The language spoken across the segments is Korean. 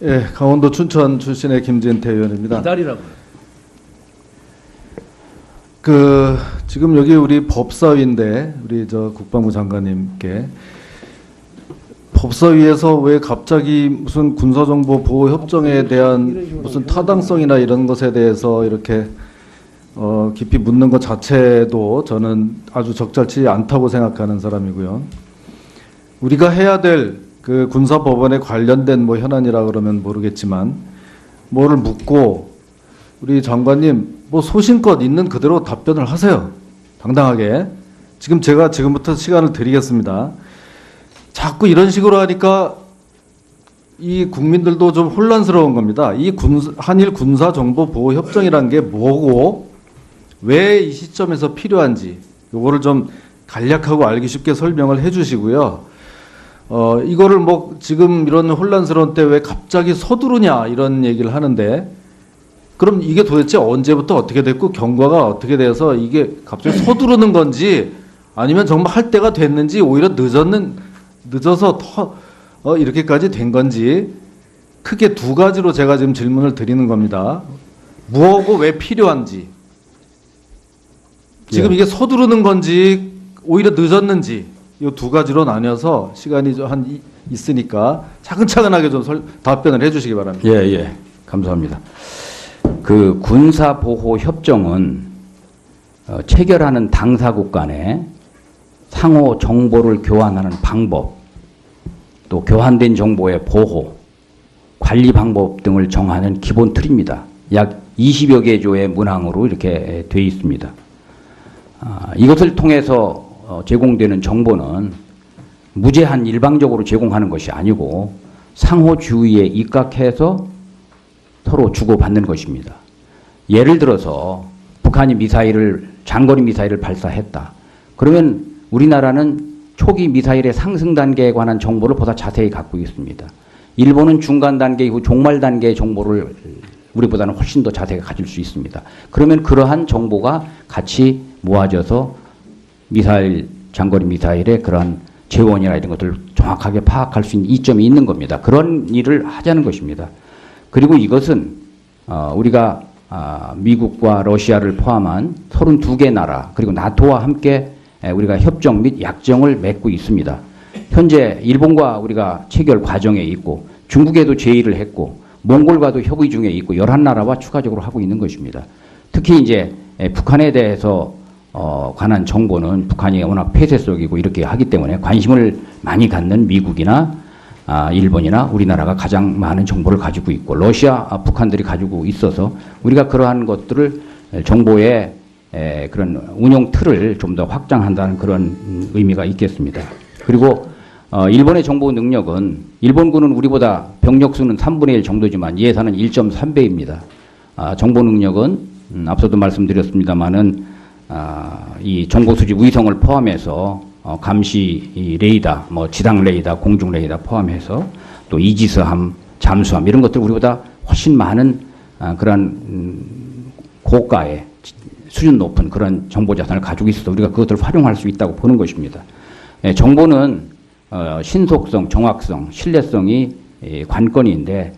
예, 강원도 춘천 출신의 김진태 의원입니다. 기다리라고. 지금 여기 우리 법사위인데 우리 저 국방부 장관님께 법사위에서 왜 갑자기 무슨 군사정보 보호 협정에 대한 무슨 타당성이나 이런 것에 대해서 이렇게 깊이 묻는 것 자체도 저는 아주 적절치 않다고 생각하는 사람이고요. 우리가 해야 될 그 군사법원에 관련된 뭐 현안이라 그러면 모르겠지만 뭐를 묻고 우리 장관님 뭐 소신껏 있는 그대로 답변을 하세요. 당당하게. 제가 지금부터 시간을 드리겠습니다. 자꾸 이런 식으로 하니까 이 국민들도 좀 혼란스러운 겁니다. 이 한일 군사정보보호협정이란 게 뭐고 왜 이 시점에서 필요한지 요거를 좀 간략하고 알기 쉽게 설명을 해 주시고요. 이거를 뭐 지금 이런 혼란스러운 때 왜 갑자기 서두르냐 이런 얘기를 하는데 그럼 이게 도대체 언제부터 어떻게 됐고 경과가 어떻게 돼서 이게 갑자기 서두르는 건지 아니면 정말 할 때가 됐는지 오히려 늦어서 이렇게까지 된 건지 크게 두 가지로 제가 지금 질문을 드리는 겁니다. 뭐고 왜 필요한지 지금 이게 서두르는 건지 오히려 늦었는지 이 두 가지로 나뉘어서 시간이 있으니까 차근차근하게 좀 답변을 해주시기 바랍니다. 예, 감사합니다. 그 군사보호협정은 체결하는 당사국 간에 상호 정보를 교환하는 방법, 또 교환된 정보의 보호, 관리 방법 등을 정하는 기본 틀입니다. 약 20여 개 조의 문항으로 이렇게 되어 있습니다. 이것을 통해서 제공되는 정보는 무제한 일방적으로 제공하는 것이 아니고 상호주의에 입각해서 서로 주고받는 것입니다. 예를 들어서 북한이 장거리 미사일을 발사했다. 그러면 우리나라는 초기 미사일의 상승 단계에 관한 정보를 보다 자세히 갖고 있습니다. 일본은 중간 단계 이후 종말 단계의 정보를 우리보다는 훨씬 더 자세히 가질 수 있습니다. 그러면 그러한 정보가 같이 모아져서 장거리 미사일의 그러한 재원이나 이런 것들을 정확하게 파악할 수 있는 이점이 있는 겁니다. 그런 일을 하자는 것입니다. 그리고 이것은 우리가 미국과 러시아를 포함한 32개 나라 그리고 나토와 함께 우리가 협정 및 약정을 맺고 있습니다. 현재 일본과 우리가 체결 과정에 있고 중국에도 제의를 했고 몽골과도 협의 중에 있고 11나라와 추가적으로 하고 있는 것입니다. 특히 이제 북한에 대해서 관한 정보는 북한이 워낙 폐쇄 속이고 이렇게 하기 때문에 관심을 많이 갖는 미국이나 일본이나 우리나라가 가장 많은 정보를 가지고 있고 러시아, 북한들이 가지고 있어서 우리가 그러한 것들을 정보의 그런 운용 틀을 좀 더 확장한다는 그런 의미가 있겠습니다. 그리고 일본의 정보 능력은 일본군은 우리보다 병력 수는 3분의 1 정도지만 예산은 1.3배입니다. 정보 능력은 앞서도 말씀드렸습니다마는 이 정보 수집 위성을 포함해서 감시 레이더, 지당 레이더, 공중 레이더 포함해서 또 이지스함, 잠수함 이런 것들 우리보다 훨씬 많은 그런 고가의 수준 높은 그런 정보 자산을 가지고 있어서 우리가 그것들을 활용할 수 있다고 보는 것입니다. 정보는 신속성, 정확성, 신뢰성이 관건인데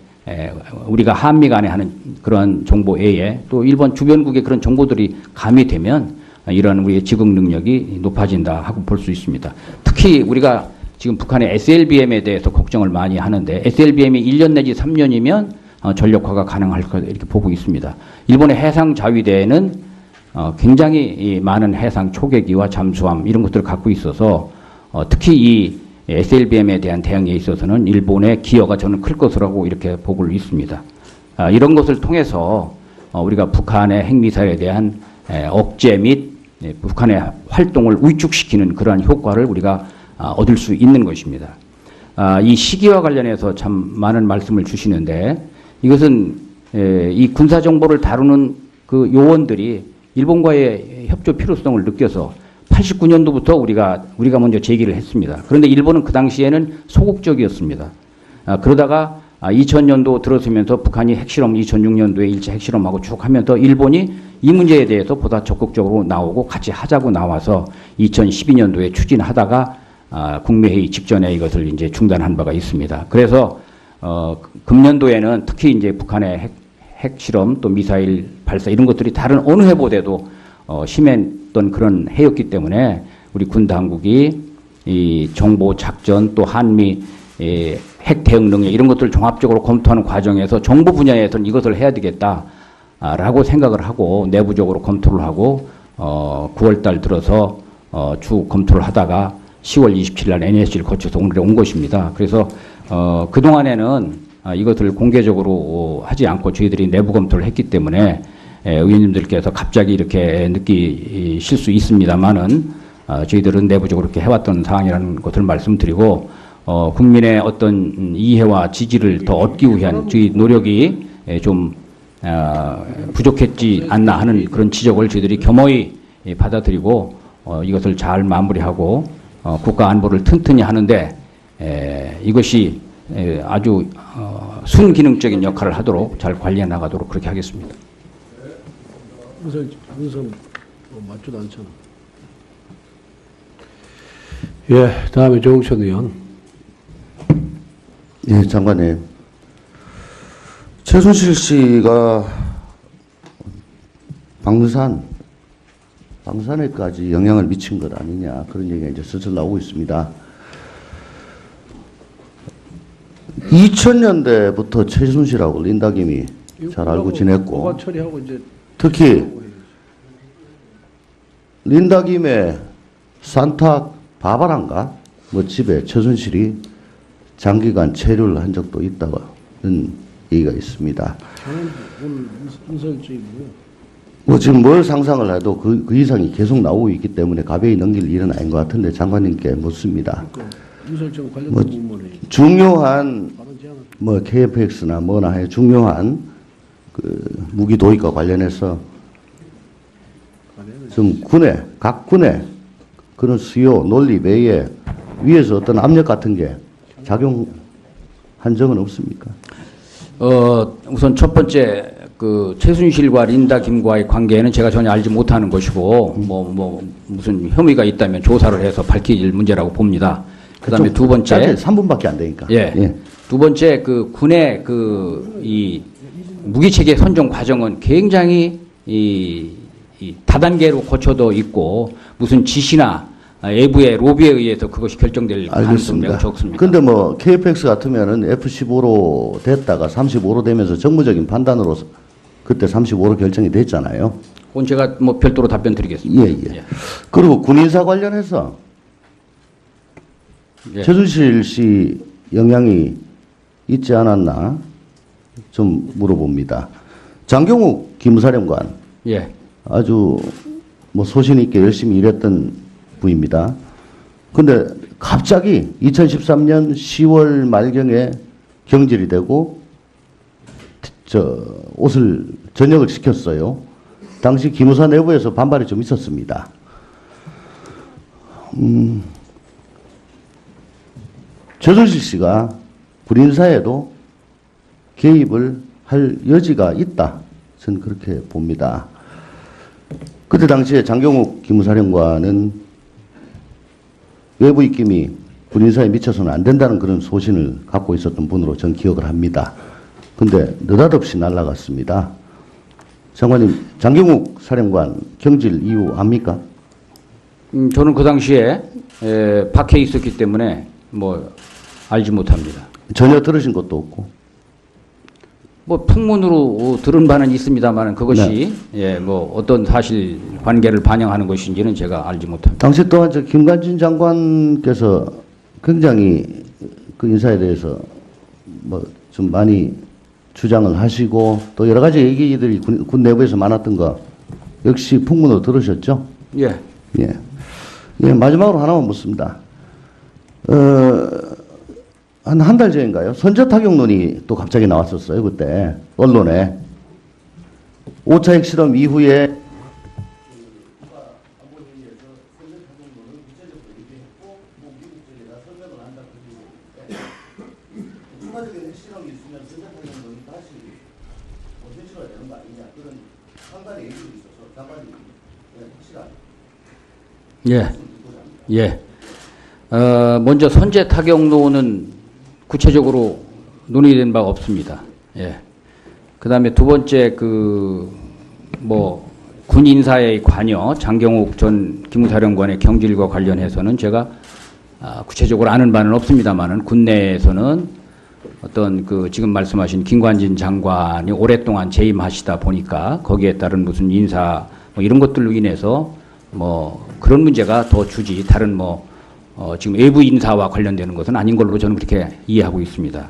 우리가 한미 간에 하는 그런 정보 외에 또 일본 주변국의 그런 정보들이 가미되면 이런 우리의 지국 능력이 높아진다 하고 볼 수 있습니다. 특히 우리가 지금 북한의 SLBM에 대해서 걱정을 많이 하는데 SLBM이 1년 내지 3년이면 전력화가 가능할 것 이렇게 보고 있습니다. 일본의 해상 자위대는 굉장히 많은 해상 초계기와 잠수함 이런 것들을 갖고 있어서 특히 이 SLBM에 대한 대응에 있어서는 일본의 기여가 저는 클 것이라고 이렇게 보고 있습니다. 이런 것을 통해서 우리가 북한의 핵미사일에 대한 억제 및 북한의 활동을 위축시키는 그러한 효과를 우리가 얻을 수 있는 것입니다. 이 시기와 관련해서 참 많은 말씀을 주시는데 이것은 이 군사정보를 다루는 그 요원들이 일본과의 협조 필요성을 느껴서 89년도부터 우리가 먼저 제기를 했습니다. 그런데 일본은 그 당시에는 소극적이었습니다. 그러다가 2000년도 들어서면서 북한이 핵실험 2006년도에 일제 핵실험하고 쭉 하면서 일본이 이 문제에 대해서 보다 적극적으로 나오고 같이 하자고 나와서 2012년도에 추진하다가 국무회의 직전에 이것을 이제 중단한 바가 있습니다. 그래서 금년도에는 특히 이제 북한의 핵실험 또 미사일 발사 이런 것들이 다른 어느 해보다도 심했던 그런 해였기 때문에 우리 군 당국이 이 정보 작전 또 한미 핵 대응 능력 이런 것들을 종합적으로 검토하는 과정에서 정보 분야에서는 이것을 해야 되겠다라고 생각을 하고 내부적으로 검토를 하고 9월달 들어서 주 검토를 하다가 10월 27일 날 NSC를 거쳐서 오늘에 온 것입니다. 그래서 그동안에는 이것을 공개적으로 하지 않고 저희들이 내부 검토를 했기 때문에 의원님들께서 갑자기 이렇게 느끼실 수 있습니다만은 저희들은 내부적으로 이렇게 해왔던 사항이라는 것을 말씀드리고 국민의 어떤 이해와 지지를 더 얻기 위한 저희 노력이 좀 부족했지 않나 하는 그런 지적을 저희들이 겸허히 받아들이고 이것을 잘 마무리하고 국가 안보를 튼튼히 하는데 이것이 아주 순기능적인 역할을 하도록 잘 관리해 나가도록 그렇게 하겠습니다. 항상 맞지도 않잖아. 예, 다음에 조홍천 의원. 예, 장관님. 최순실 씨가 방산에까지 영향을 미친 것 아니냐, 그런 얘기가 이제 슬슬 나오고 있습니다. 2000년대부터 최순실하고 린다 김이 잘 알고 지냈고, 처리하고 이제 특히 린다 김의 산타 바바란가 뭐 집에 최순실이 장기간 체류를 한 적도 있다는 얘기가 있습니다. 오늘 인설적이고요. 뭐 지금 뭘 상상을 해도 그 이상이 계속 나오고 있기 때문에 가벼이 넘길 일은 아닌 것 같은데 장관님께 묻습니다. 인설적 관련된 뭐 부분에 중요한 다른 제안을 뭐 KFX나 뭐나 해 중요한 그 무기 도입과 관련해서 좀 각 군의 그런 수요 논리 외에 위에서 어떤 압력 같은 게 작용한 적은 없습니까? 우선 첫 번째 그 최순실과 린다 김과의 관계는 제가 전혀 알지 못하는 것이고 무슨 혐의가 있다면 조사를 해서 밝힐 문제라고 봅니다. 그다음에 두 번째 3분밖에 안 되니까. 예. 두 번째 그 군의 그 이 무기 체계 선정 과정은 굉장히 이 다단계로 거쳐도 있고 무슨 지시나 외부의 로비에 의해서 그것이 결정될 가능성이 매우 적습니다. 근데 뭐 KFX 같으면은 F-15로 됐다가 35로 되면서 정무적인 판단으로 그때 35로 결정이 됐잖아요. 그건 제가 뭐 별도로 답변 드리겠습니다. 예. 그리고 군인사 관련해서 최순실 씨 영향이 있지 않았나 좀 물어봅니다. 장경욱 기무사령관 아주 뭐 소신 있게 열심히 일했던 분입니다. 근데 갑자기 2013년 10월 말경에 경질이 되고 전역을 시켰어요. 당시 기무사 내부에서 반발이 좀 있었습니다. 최순실 씨가 군인사에도 개입을 할 여지가 있다. 저는 그렇게 봅니다. 그때 당시에 장경욱 기무사령관은 외부 입김이 군인사에 미쳐서는 안 된다는 그런 소신을 갖고 있었던 분으로 전 기억을 합니다. 근데 느닷없이 날아갔습니다. 장관님, 장경욱 사령관 경질 이유 압니까? 저는 그 당시에 밖에 있었기 때문에 뭐 알지 못합니다. 전혀 들으신 것도 없고. 뭐 풍문으로 들은 바는 있습니다만 그것이 뭐 어떤 사실 관계를 반영하는 것인지는 제가 알지 못합니다. 당시 또한 저 김관진 장관께서 굉장히 그 인사에 대해서 뭐 좀 많이 주장을 하시고 또 여러 가지 얘기들이 군 내부에서 많았던 거 역시 풍문으로 들으셨죠? 예. 마지막으로 하나만 묻습니다. 한 달 전인가요? 선제 타격론이 또 갑자기 나왔었어요. 그때 언론에 5차 핵실험 이후에 먼저 선제 타격론은 구체적으로 논의된 바가 없습니다. 예. 그다음에 두 번째 군 인사의 관여 장경욱 전 기무사령관의 경질과 관련해서는 제가 구체적으로 아는 바는 없습니다만은 군내에서는 어떤 지금 말씀하신 김관진 장관이 오랫동안 재임하시다 보니까 거기에 따른 무슨 인사 이런 것들로 인해서 그런 문제가 더 주지 다른 지금 외부 인사와 관련되는 것은 아닌 걸로 저는 그렇게 이해하고 있습니다.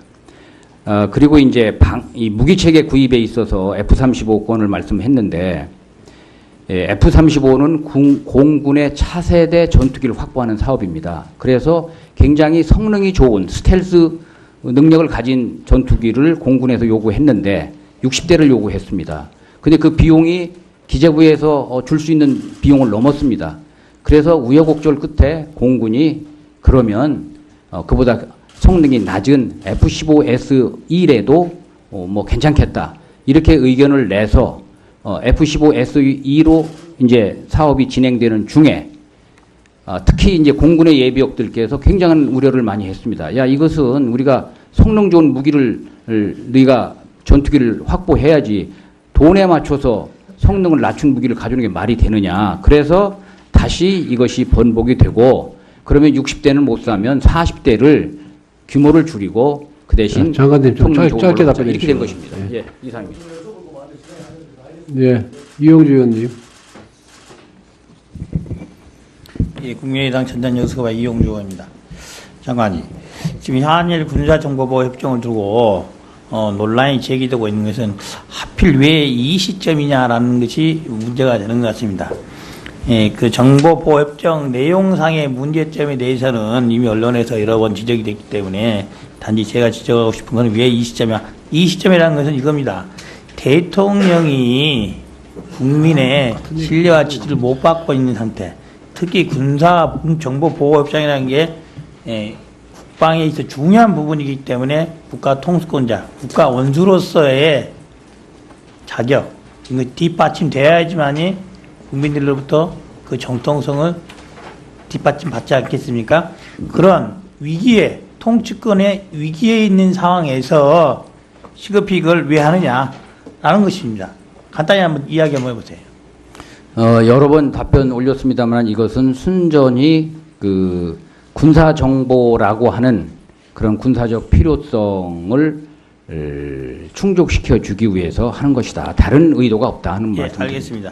그리고 이제 이 무기체계 구입에 있어서 F-35건을 말씀했는데, F-35는 공군의 차세대 전투기를 확보하는 사업입니다. 그래서 굉장히 성능이 좋은 스텔스 능력을 가진 전투기를 공군에서 요구했는데 60대를 요구했습니다. 근데 그 비용이 기재부에서 줄 수 있는 비용을 넘었습니다. 그래서 우여곡절 끝에 공군이 그러면 그보다 성능이 낮은 F-15S1에도 괜찮겠다. 이렇게 의견을 내서 F-15S2로 이제 사업이 진행되는 중에 특히 이제 공군의 예비역들께서 굉장한 우려를 많이 했습니다. 야, 이것은 우리가 성능 좋은 무기를 너희가 전투기를 확보해야지 돈에 맞춰서 성능을 낮춘 무기를 가져오는 게 말이 되느냐. 그래서 다시 이것이 번복이 되고 그러면 60대는 못 사면 40대를 규모를 줄이고 그 대신 장관님 좀 짧게 답변해 이렇게 된 주시죠. 것입니다. 예, 이상입니다. 네, 이용주 의원님. 예, 국민의당 전당여수가 이용주 의원입니다. 장관님, 지금 한일 군사정보보호 협정을 두고 논란이 제기되고 있는 것은 하필 왜 이 시점이냐라는 것이 문제가 되는 것 같습니다. 예, 그 정보보호협정 내용상의 문제점에 대해서는 이미 언론에서 여러 번 지적이 됐기 때문에 단지 제가 지적하고 싶은 것은 왜 이 시점이야. 이 시점이라는 것은 이겁니다. 대통령이 국민의 신뢰와 지지를 못 받고 있는 상태, 특히 군사 정보보호협정이라는 게 국방에 있어 중요한 부분이기 때문에 국가 통수권자, 국가 원수로서의 자격, 이거 뒷받침되어야지만이 국민들로부터 그 정통성을 뒷받침 받지 않겠습니까? 그런 위기에, 통치권의 위기에 있는 상황에서 시급히 이걸 왜 하느냐라는 것입니다. 간단히 한번 이야기 한번 해보세요. 여러 번 답변 올렸습니다만 이것은 순전히 군사 정보라고 하는 그런 군사적 필요성을 충족시켜 주기 위해서 하는 것이다. 다른 의도가 없다 하는 말씀. 예, 알겠습니다.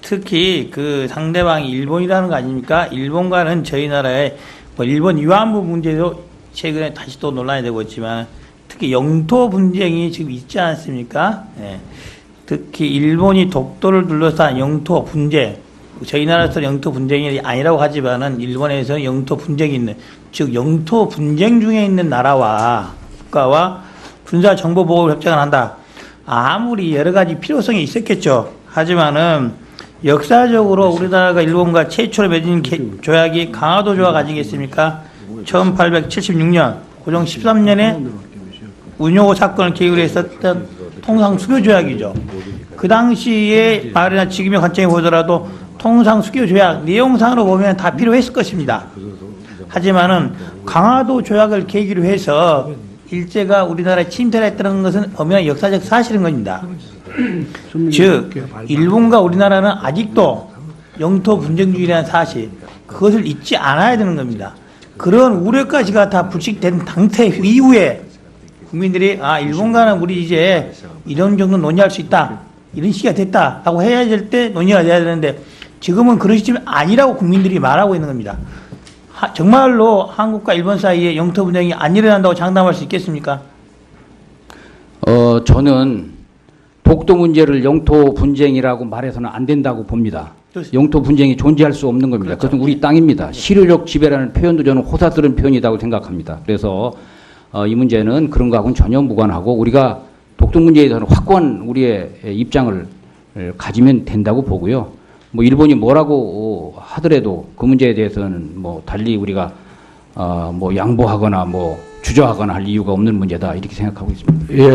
특히 그 상대방이 일본이라는 거 아닙니까? 일본과는 저희 나라의 일본 위안부 문제도 최근에 다시 또 논란이 되고 있지만 특히 영토 분쟁이 지금 있지 않습니까? 예. 특히 일본이 독도를 둘러싼 영토 분쟁, 저희 나라에서 영토 분쟁이 아니라고 하지만은 일본에서는 영토 분쟁이 있는, 즉 영토 분쟁 중에 있는 나라와 국가와 군사 정보 보호 협정을 한다. 아무리 여러 가지 필요성이 있었겠죠. 하지만은 역사적으로 우리나라가 일본과 최초로 맺은 조약이 강화도 조약 아니겠습니까? 1876년 고종 13년에 운용호 사건을 계기로 했었던 통상수교조약이죠. 그 당시에 말이나 지금의 관점에 보더라도 통상수교조약 내용상으로 보면 다 필요했을 것입니다. 하지만은 강화도 조약을 계기로 해서 일제가 우리나라에 침탈을 했다는 것은 엄연한 역사적 사실인 겁니다. 즉 일본과 우리나라는 아직도 영토 분쟁 중이라는 사실, 그것을 잊지 않아야 되는 겁니다. 그런 우려까지가 다 불식된 당태 이후에 국민들이 일본과는 우리 이제 이런 정도 논의할 수 있다, 이런 시기가 됐다 하고 해야 될 때 논의가 돼야 되는데 지금은 그런 시점이 아니라고 국민들이 말하고 있는 겁니다. 정말로 한국과 일본 사이에 영토 분쟁이 안 일어난다고 장담할 수 있겠습니까? 저는 독도 문제를 영토 분쟁이라고 말해서는 안 된다고 봅니다. 그렇습니다. 영토 분쟁이 존재할 수 없는 겁니다. 그렇죠. 그것은 우리 땅입니다. 실효적 지배라는 표현도 저는 호사스러운 표현이라고 생각합니다. 그래서 이 문제는 그런 거하고는 전혀 무관하고 우리가 독도 문제에 대해서는 확고한 우리의 입장을 가지면 된다고 보고요. 일본이 뭐라고 하더라도 그 문제에 대해서는 달리 우리가 양보하거나 주저하거나 할 이유가 없는 문제다 이렇게 생각하고 있습니다. 예.